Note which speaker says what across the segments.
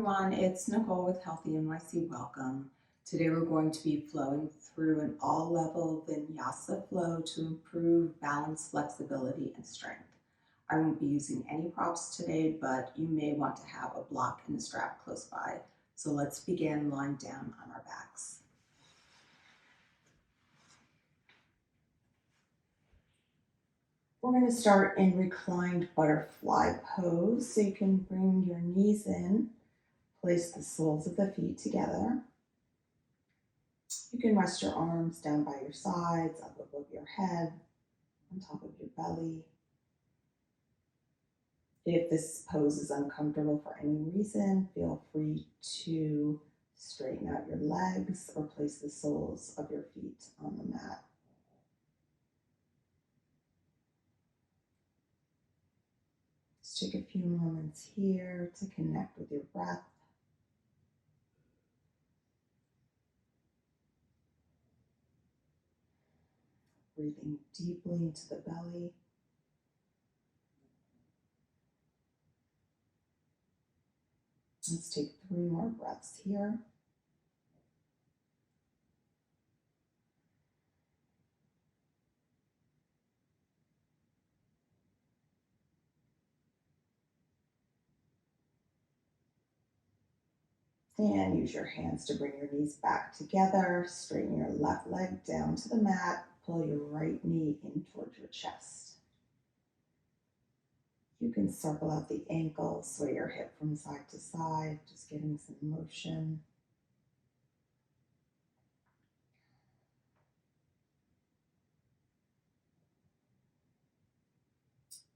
Speaker 1: Everyone, it's Nicole with Healthy NYC. Welcome. Today we're going to be flowing through an all-level Vinyasa flow to improve balance, flexibility, and strength. I won't be using any props today, but you may want to have a block and a strap close by. So let's begin lying down on our backs. We're going to start in reclined butterfly pose. So you can bring your knees in, place the soles of the feet together. You can rest your arms down by your sides, up above your head, on top of your belly. If this pose is uncomfortable for any reason, feel free to straighten out your legs or place the soles of your feet on the mat. Just take a few moments here to connect with your breath. Breathing deeply into the belly. Let's take 3 more breaths here. And use your hands to bring your knees back together. Straighten your left leg down to the mat. Pull your right knee in towards your chest. You can circle out the ankles, sway your hip from side to side, just getting some motion.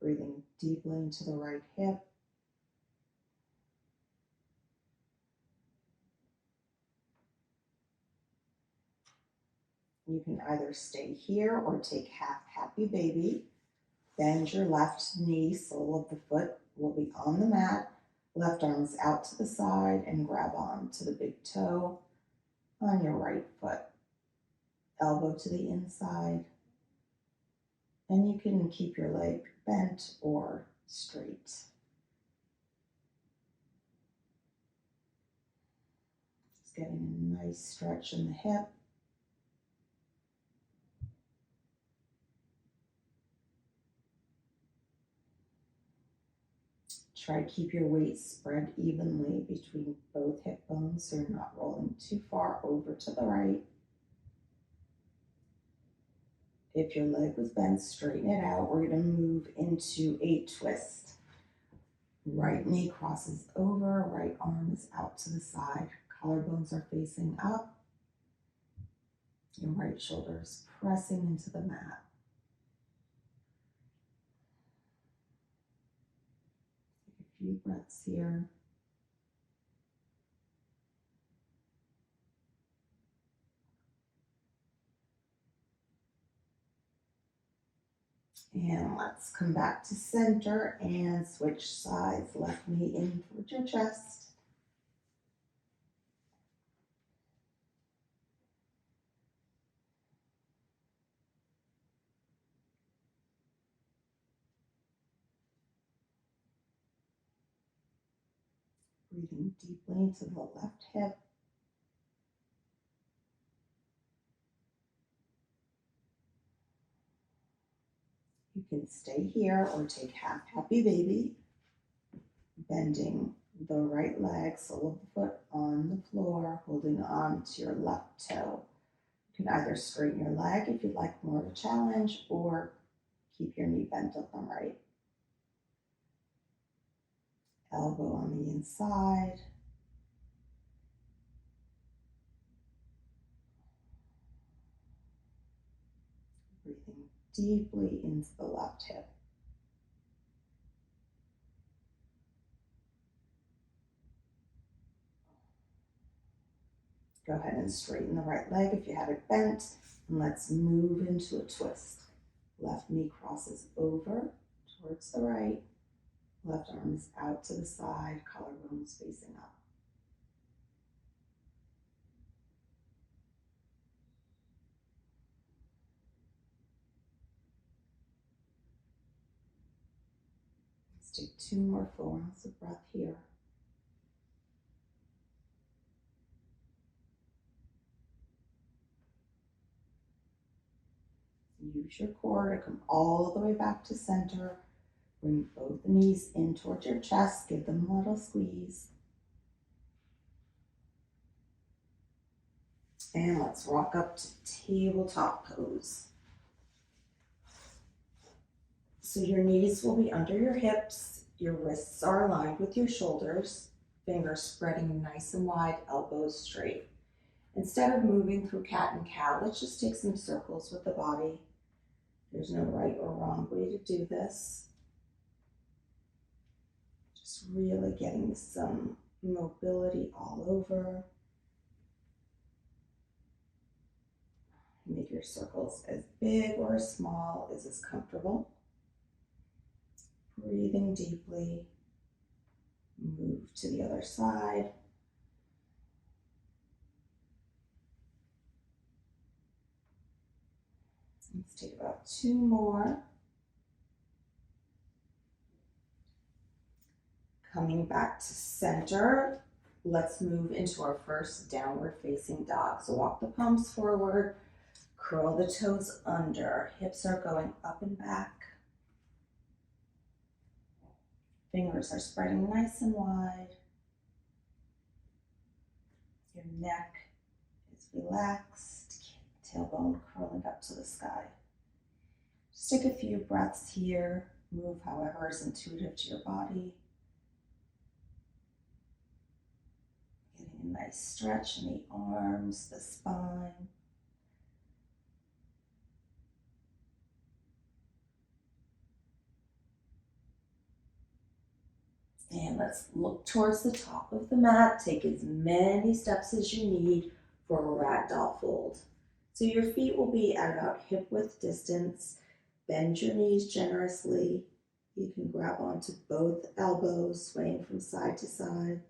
Speaker 1: Breathing deeply into the right hip. You can either stay here or take half happy baby. Bend your left knee, sole of the foot will be on the mat. Left arm is out to the side and grab on to the big toe on your right foot. Elbow to the inside. And you can keep your leg bent or straight. Just getting a nice stretch in the hip. Try to keep your weight spread evenly between both hip bones so you're not rolling too far over to the right. If your leg was bent, straighten it out. We're going to move into a twist. Right knee crosses over, right arm is out to the side. Collarbones are facing up. Your right shoulder is pressing into the mat. Take a few breaths here. And let's come back to center and switch sides. Left knee in towards your chest. Breathing deeply into the left hip. You can stay here or take half happy baby, bending the right leg, sole of the foot on the floor, holding on to your left toe. You can either straighten your leg if you'd like more of a challenge or keep your knee bent at the right. Elbow on the inside. Breathing deeply into the left hip. Go ahead and straighten the right leg if you have it bent, and let's move into a twist. Left knee crosses over towards the right. Left arm is out to the side, collarbone is facing up. Let's take 2 more full rounds of breath here. Use your core to come all the way back to center. Bring both the knees in towards your chest. Give them a little squeeze. And let's rock up to tabletop pose. So your knees will be under your hips. Your wrists are aligned with your shoulders. Fingers spreading nice and wide, elbows straight. Instead of moving through cat and cow, let's just take some circles with the body. There's no right or wrong way to do this. Just really getting some mobility all over. Make your circles as big or as small as is comfortable. Breathing deeply. Move to the other side. Let's take about 2 more. Coming back to center, let's move into our first downward facing dog. So walk the palms forward, curl the toes under, hips are going up and back. Fingers are spreading nice and wide. Your neck is relaxed, tailbone curling up to the sky. Just take a few breaths here. Move however is intuitive to your body. Getting a nice stretch in the arms, the spine. And let's look towards the top of the mat. Take as many steps as you need for a Ragdoll Fold. So your feet will be at about hip width distance. Bend your knees generously. You can grab onto both elbows, swaying from side to side.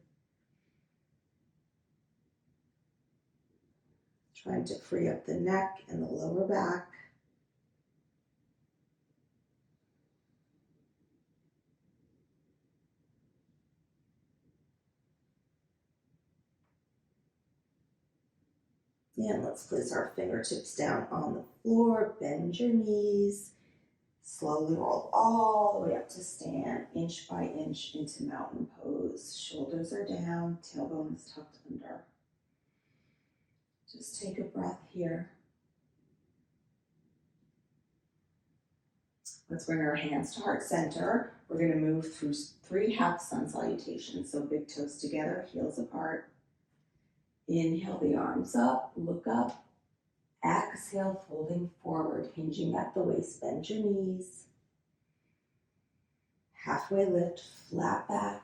Speaker 1: Trying to free up the neck and the lower back. And let's place our fingertips down on the floor, bend your knees, slowly roll all the way up to stand, inch by inch into mountain pose. Shoulders are down, tailbone is tucked under. Just take a breath here. Let's bring our hands to heart center. We're going to move through 3 half sun salutations. So big toes together, heels apart. Inhale the arms up, look up. Exhale, folding forward, hinging at the waist, bend your knees. Halfway lift, flat back,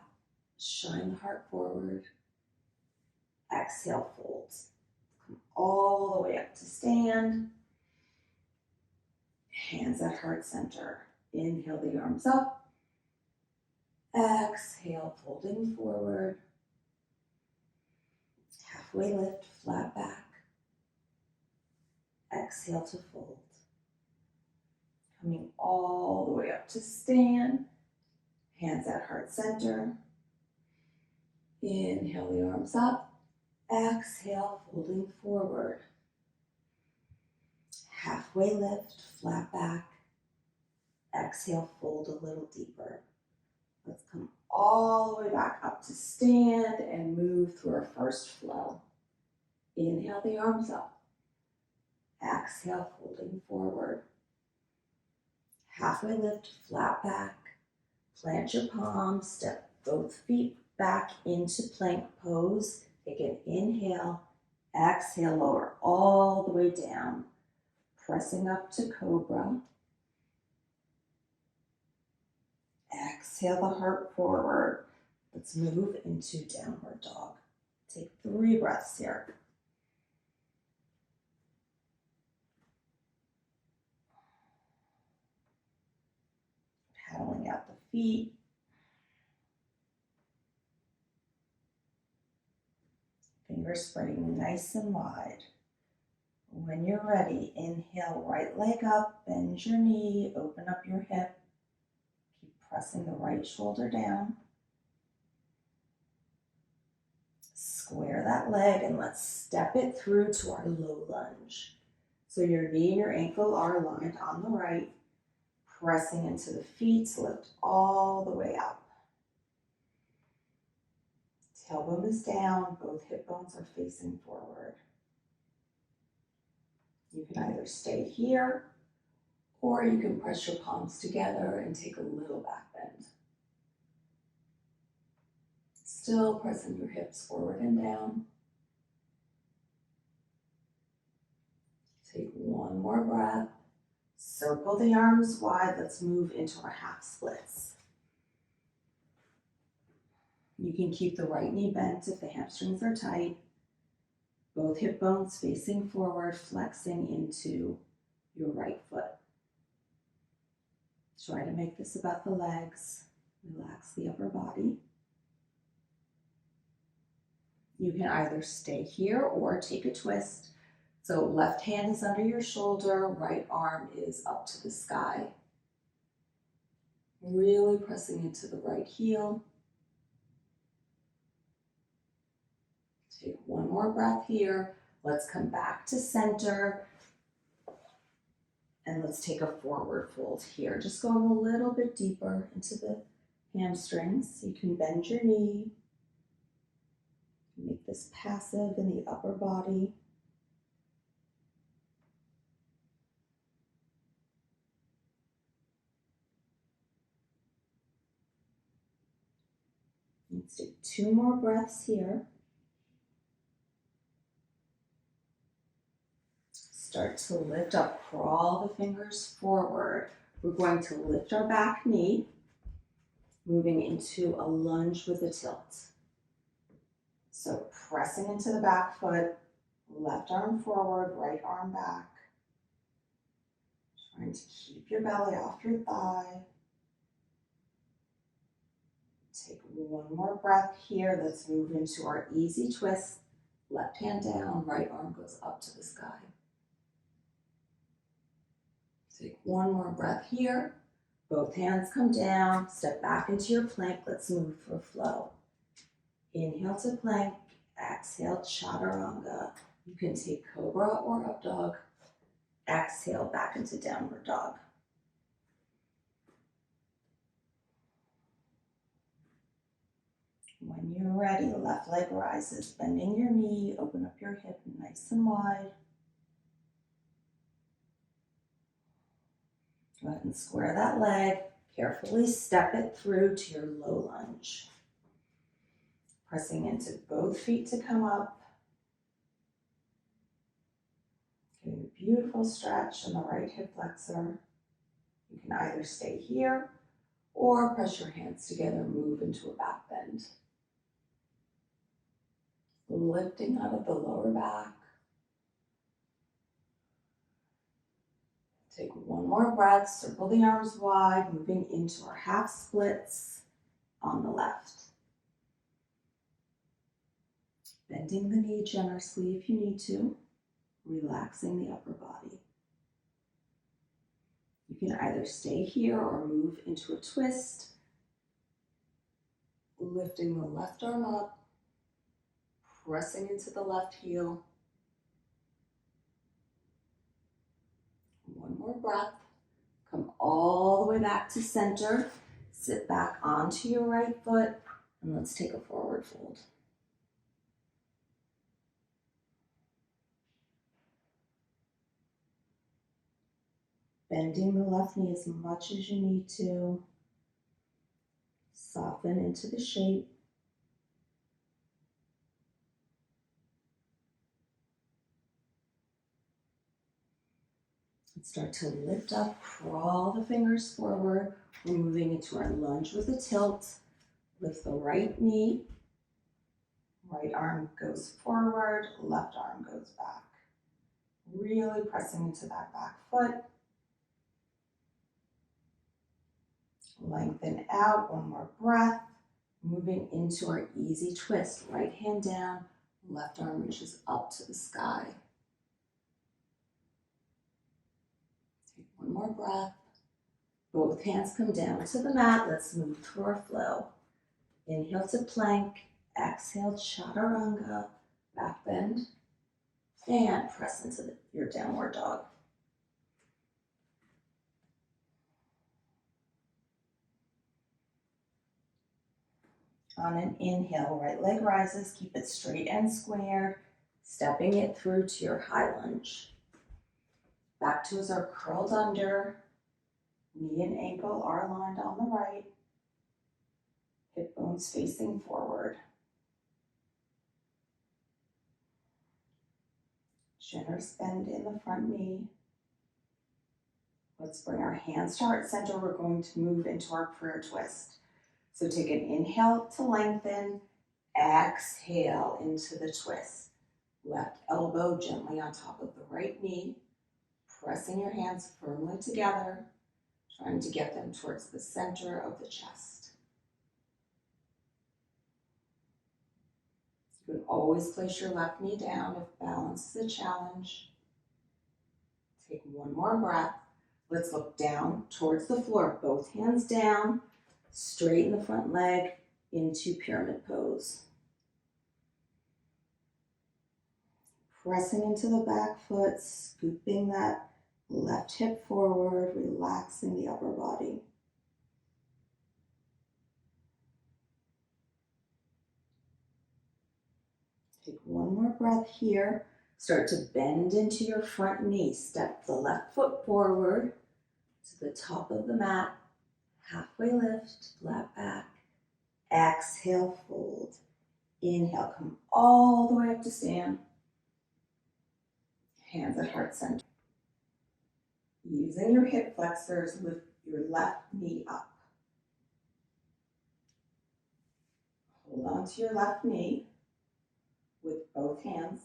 Speaker 1: shine the heart forward. Exhale, fold. Come all the way up to stand. Hands at heart center. Inhale the arms up. Exhale, folding forward. Halfway lift, flat back. Exhale to fold. Coming all the way up to stand. Hands at heart center. Inhale the arms up. Exhale, folding forward. Halfway lift, flat back. Exhale, fold a little deeper. Let's come all the way back up to stand and move through our first flow. Inhale the arms up. Exhale, folding forward. Halfway lift, flat back. Plant your palms, step both feet back into plank pose. Take an inhale, exhale, lower all the way down. Pressing up to cobra. Exhale the heart forward. Let's move into downward dog. Take 3 breaths here. Paddling out the feet. Fingers spreading nice and wide. When you're ready, inhale, right leg up, bend your knee, open up your hip. Keep pressing the right shoulder down. Square that leg and let's step it through to our low lunge. So your knee and your ankle are aligned on the right, pressing into the feet to lift all the way up. Tailbone is down, both hip bones are facing forward. You can either stay here or you can press your palms together and take a little back bend. Still pressing your hips forward and down. Take one more breath. Circle the arms wide. Let's move into our half splits. You can keep the right knee bent if the hamstrings are tight. Both hip bones facing forward, flexing into your right foot. Try to make this about the legs. Relax the upper body. You can either stay here or take a twist. So left hand is under your shoulder, right arm is up to the sky. Really pressing into the right heel. Take one more breath here. Let's come back to center. And let's take a forward fold here. Just going a little bit deeper into the hamstrings. You can bend your knee. Make this passive in the upper body. Let's do 2 more breaths here. Start to lift up, crawl the fingers forward. We're going to lift our back knee, moving into a lunge with a tilt. So pressing into the back foot, left arm forward, right arm back. Trying to keep your belly off your thigh. Take one more breath here. Let's move into our easy twist. Left hand down, right arm goes up to the sky. Take one more breath here. Both hands come down, step back into your plank. Let's move for flow. Inhale to plank, exhale chaturanga. You can take cobra or up dog. Exhale back into downward dog. When you're ready, left leg rises, bending your knee, open up your hip nice and wide. Go ahead and square that leg. Carefully step it through to your low lunge. Pressing into both feet to come up. Getting a beautiful stretch in the right hip flexor. You can either stay here or press your hands together, move into a back bend. Lifting out of the lower back. Take one more breath, circle the arms wide, moving into our half splits on the left. Bending the knee generously if you need to, relaxing the upper body. You can either stay here or move into a twist, lifting the left arm up, pressing into the left heel. One more breath. Come all the way back to center. Sit back onto your right foot, and let's take a forward fold. Bending the left knee as much as you need to. Soften into the shape. Start to lift up, crawl the fingers forward. We're moving into our lunge with a tilt. Lift the right knee. Right arm goes forward, left arm goes back. Really pressing into that back foot. Lengthen out, one more breath. Moving into our easy twist. Right hand down, left arm reaches up to the sky. One more breath. Both hands come down to the mat. Let's move to our flow. Inhale to plank. Exhale chaturanga. Back bend. And press into your downward dog. On an inhale, right leg rises, keep it straight and squared, stepping it through to your high lunge. Back toes are curled under, knee and ankle are aligned on the right, hip bones facing forward. Generous bend in the front knee. Let's bring our hands to heart center. We're going to move into our prayer twist. So take an inhale to lengthen, exhale into the twist. Left elbow gently on top of the right knee, pressing your hands firmly together, trying to get them towards the center of the chest. You can always place your left knee down if balance is a challenge. Take one more breath. Let's look down towards the floor, both hands down, straighten the front leg into pyramid pose. Pressing into the back foot, scooping that left hip forward, relaxing the upper body. Take one more breath here. Start to bend into your front knee. Step the left foot forward to the top of the mat. Halfway lift, flat back. Exhale, fold. Inhale, come all the way up to stand. Hands at heart center. Using your hip flexors, lift your left knee up. Hold on to your left knee with both hands.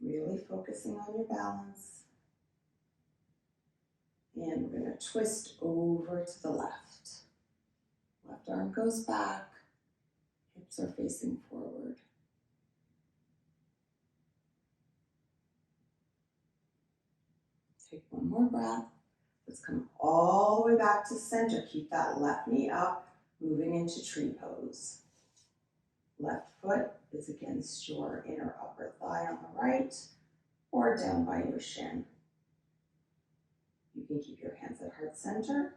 Speaker 1: Really focusing on your balance. And we're going to twist over to the left. Left arm goes back. Hips are facing forward. Take one more breath. Let's come all the way back to center. Keep that left knee up, moving into tree pose. Left foot is against your inner upper thigh on the right or down by your shin. You can keep your hands at heart center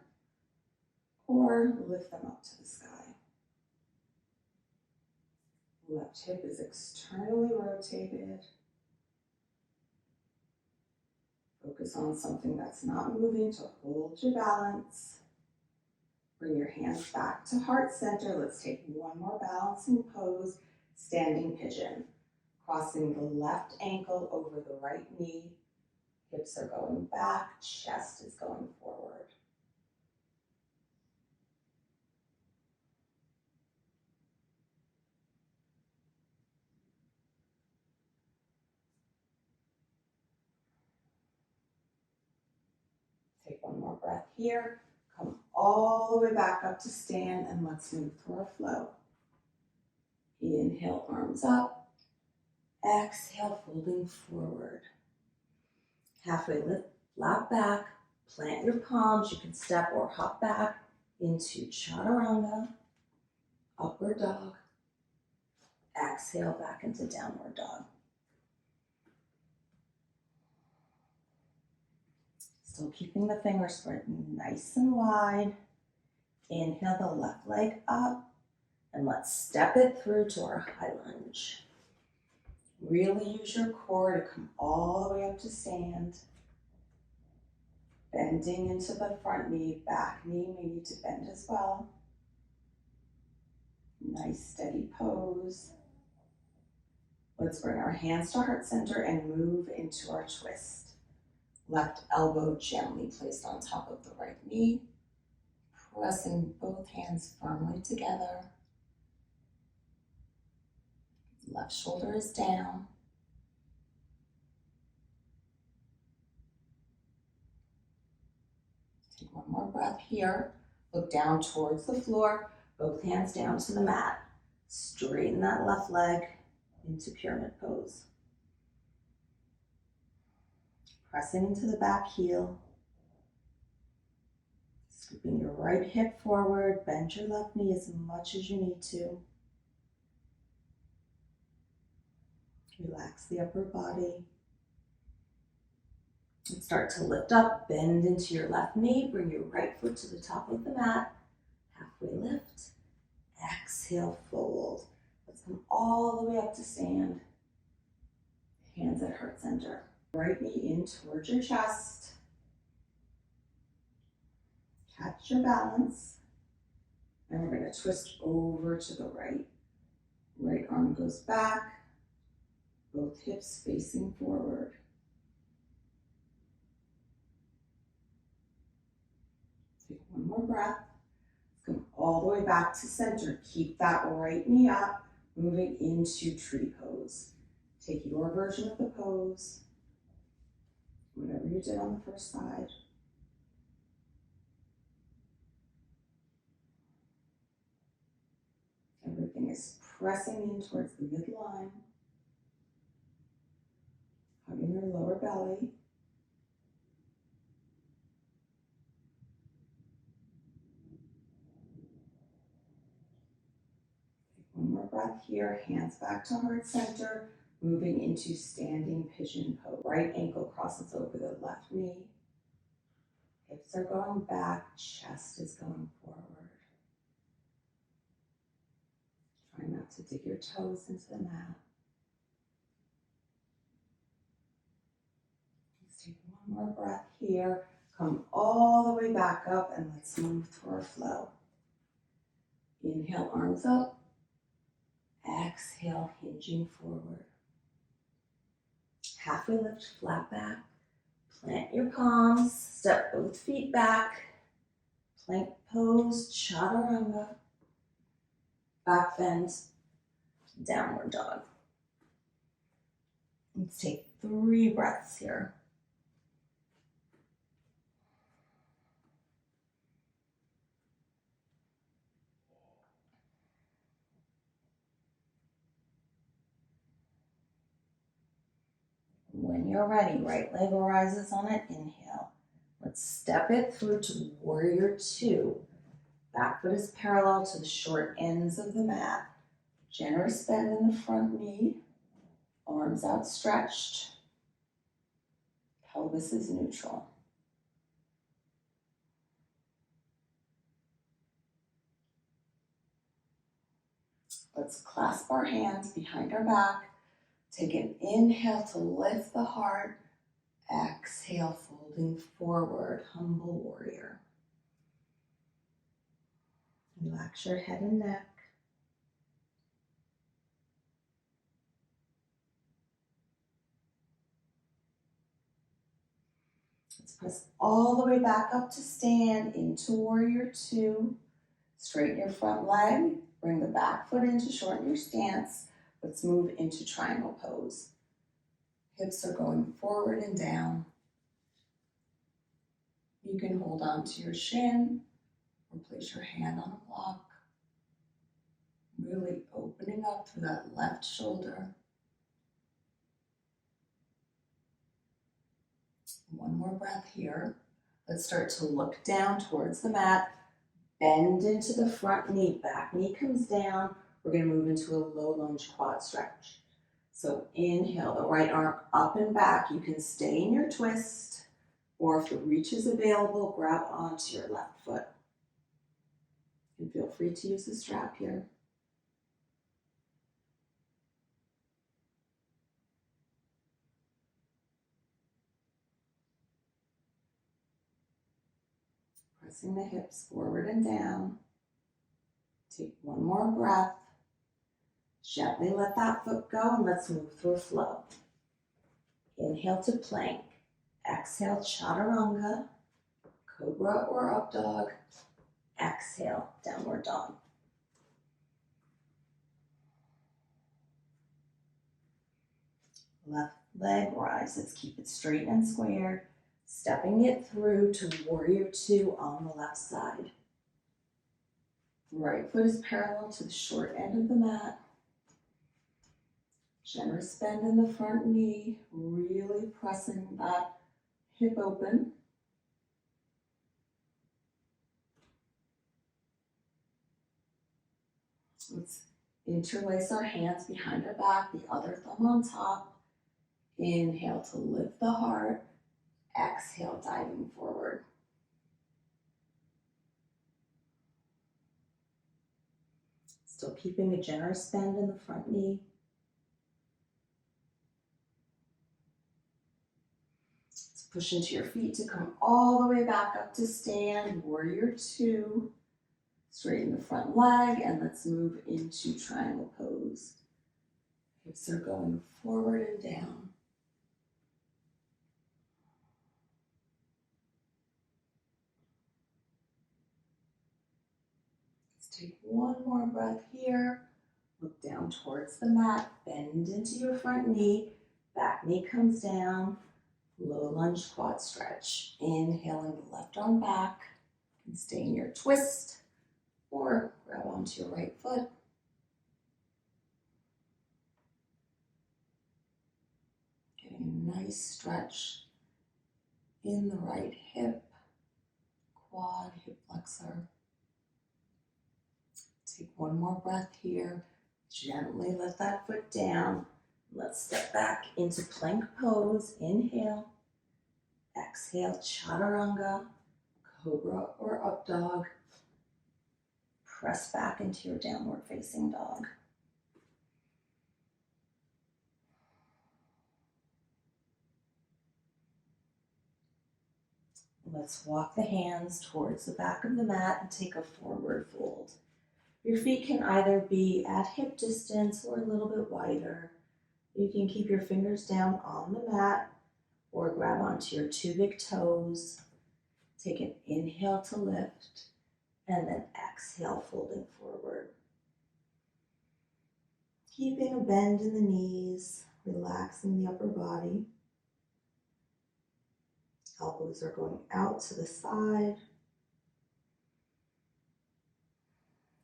Speaker 1: or lift them up to the sky. Left hip is externally rotated. Focus on something that's not moving to hold your balance. Bring your hands back to heart center. Let's take one more balancing pose, standing pigeon. Crossing the left ankle over the right knee. Hips are going back, chest is going forward. Take one more breath here. Come all the way back up to stand and let's move through our flow. Inhale, arms up. Exhale, folding forward. Halfway lift, flat back. Plant your palms. You can step or hop back into chaturanga, upward dog. Exhale back into downward dog. Still keeping the fingers spread nice and wide. Inhale the left leg up and let's step it through to our high lunge. Really use your core to come all the way up to stand. Bending into the front knee, back knee may need to bend as well. Nice steady pose. Let's bring our hands to heart center and move into our twist. Left elbow gently placed on top of the right knee. Pressing both hands firmly together. Left shoulder is down. Take one more breath here. Look down towards the floor. Both hands down to the mat. Straighten that left leg into pyramid pose. Pressing into the back heel. Scooping your right hip forward. Bend your left knee as much as you need to. Relax the upper body. And start to lift up, bend into your left knee, bring your right foot to the top of the mat, halfway lift, exhale, fold. Let's come all the way up to stand. Hands at heart center. Right knee in towards your chest. Catch your balance. And we're going to twist over to the right. Right arm goes back, both hips facing forward. Take one more breath. Come all the way back to center. Keep that right knee up, moving into tree pose. Take your version of the pose, whatever you did on the first side. Everything is pressing in towards the midline, hugging your lower belly. Take one more breath here, hands back to heart center, moving into standing pigeon pose. Right ankle crosses over the left knee. Hips are going back, chest is going forward. Try not to dig your toes into the mat. Let's take one more breath here. Come all the way back up and let's move through our flow. Inhale, arms up. Exhale, hinging forward. Halfway lift, flat back. Plant your palms, step both feet back. Plank pose, chaturanga. Back bend, downward dog. Let's take 3 breaths here. When you're ready, right leg rises on it, inhale. Let's step it through to warrior 2. Back foot is parallel to the short ends of the mat. Generous bend in the front knee, arms outstretched, pelvis is neutral. Let's clasp our hands behind our back. Take an inhale to lift the heart. Exhale, folding forward, humble warrior. Relax your head and neck. Let's press all the way back up to stand into warrior 2. Straighten your front leg. Bring the back foot in to shorten your stance. Let's move into triangle pose. Hips are going forward and down. You can hold on to your shin or place your hand on a block. Really opening up through that left shoulder. One more breath here. Let's start to look down towards the mat. Bend into the front knee. Back knee comes down. We're going to move into a low lunge quad stretch. So inhale, the right arm up and back. You can stay in your twist, or if the reach is available, grab onto your left foot. And feel free to use the strap here. Pressing the hips forward and down. Take one more breath. Gently let that foot go and let's move through a flow. Inhale to plank. Exhale, chaturanga, cobra or up dog. Exhale, downward dog. Left leg rises. Keep it straight and squared. Stepping it through to warrior 2 on the left side. Right foot is parallel to the short end of the mat. Generous bend in the front knee, really pressing that hip open. Let's Interlace our hands behind our back, the other thumb on top. Inhale to lift the heart. Exhale, diving forward. Still keeping a generous bend in the front knee. Let's push into your feet to come all the way back up to stand. Warrior two. Straighten the front leg and let's move into triangle pose. Hips are going forward and down. Let's take one more breath here. Look down towards the mat, bend into your front knee, back knee comes down, low lunge quad stretch. Inhaling the left arm back, and stay in your twist or grab onto your right foot. Getting a nice stretch in the right hip, quad, hip flexor. Take one more breath here. Gently let that foot down. Let's step back into plank pose. Inhale. Exhale, chaturanga, cobra or up dog. Press back into your downward facing dog. Let's walk the hands towards the back of the mat and take a forward fold. Your feet can either be at hip distance or a little bit wider. You can keep your fingers down on the mat or grab onto your two big toes. Take an inhale to lift and then exhale, folding forward. Keeping a bend in the knees, relaxing the upper body. Elbows are going out to the side.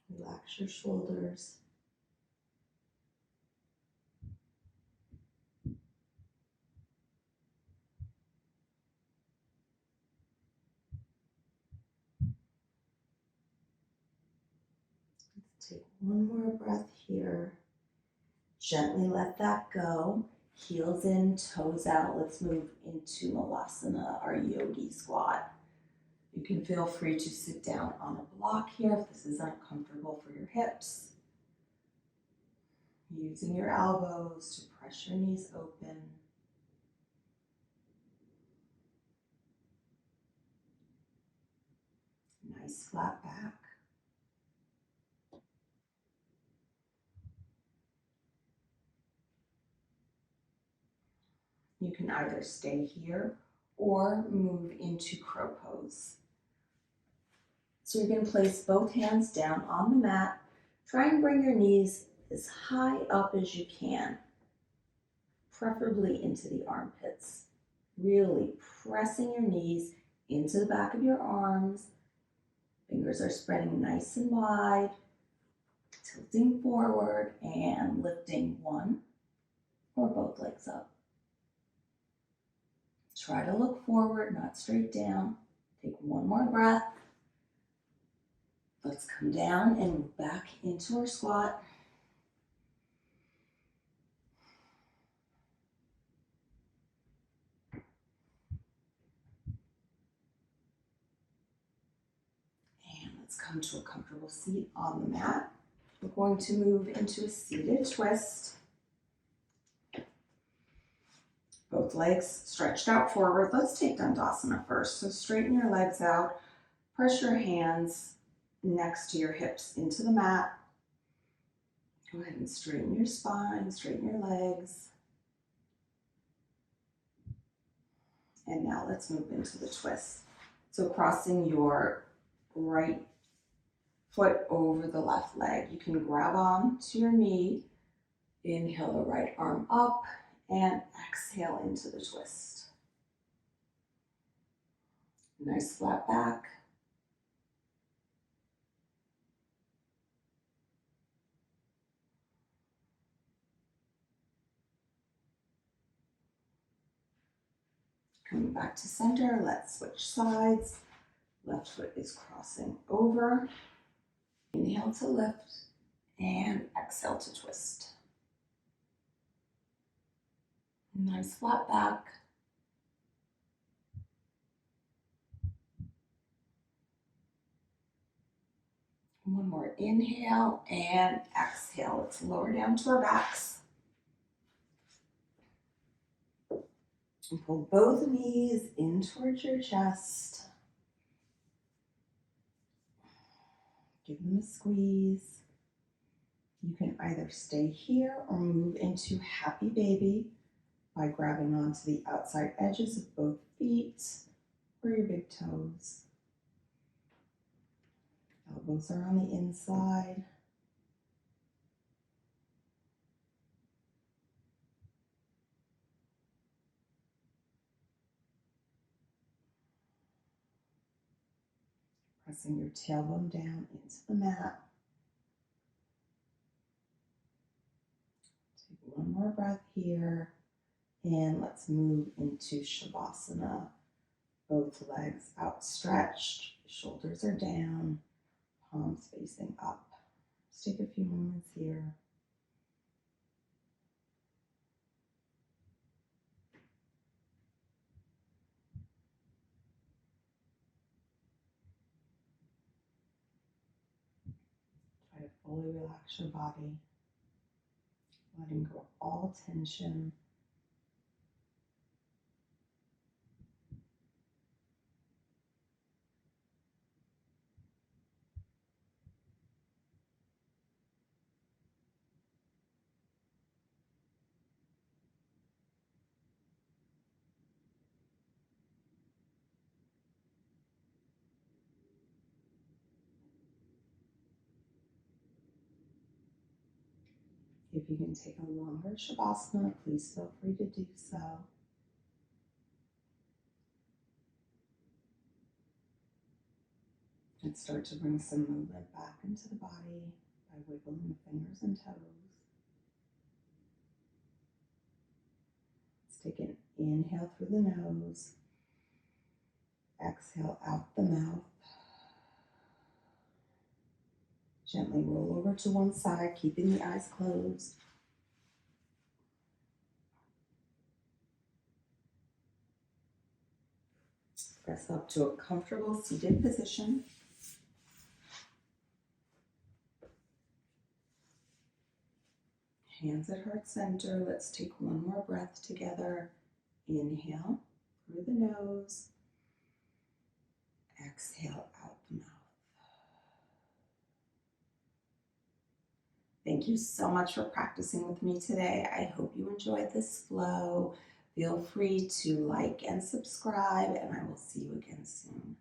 Speaker 1: Relax your shoulders. Let's take one more breath here. Gently let that go. Heels in, toes out. Let's move into Malasana, our yogi squat. You can feel free to sit down on a block here if this is uncomfortable for your hips. Using your elbows to press your knees open. Nice flat back. You can either stay here or move into crow pose. So you're going to place both hands down on the mat. Try and bring your knees as high up as you can, preferably into the armpits. Really pressing your knees into the back of your arms. Fingers are spreading nice and wide, tilting forward and lifting one or both legs up. Try to look forward, not straight down. Take one more breath. Let's come down and move back into our squat. And let's come to a comfortable seat on the mat. We're going to move into a seated twist. Both legs stretched out forward. Let's take Dandasana first. So straighten your legs out. Press your hands next to your hips into the mat. Go ahead and straighten your spine, straighten your legs. And now let's move into the twist. So crossing your right foot over the left leg. You can grab on to your knee. Inhale the right arm up and exhale into the twist. Nice flat back. Coming back to center, let's switch sides. Left foot is crossing over. Inhale to lift And exhale to twist. Nice flat back. One more inhale and exhale. Let's lower down to our backs. And pull both knees in towards your chest. Give them a squeeze. You can either stay here or move into happy baby by grabbing onto the outside edges of both feet or your big toes. Elbows are on the inside. Pressing your tailbone down into the mat. Take one more breath here, and let's move into Shavasana. Both legs outstretched, shoulders are down, palms facing up. Let's take a few moments here. Try to fully relax your body, letting go of all tension. If you can take a longer Shavasana, please feel free to do so. And start to bring some movement back into the body by wiggling the fingers and toes. Let's take an inhale through the nose. Exhale out the mouth. Gently roll over to one side, keeping the eyes closed. Press up to a comfortable seated position. Hands at heart center. Let's take one more breath together. Inhale through the nose. Exhale out the mouth. Thank you so much for practicing with me today. I hope you enjoyed this flow. Feel free to like and subscribe, and I will see you again soon.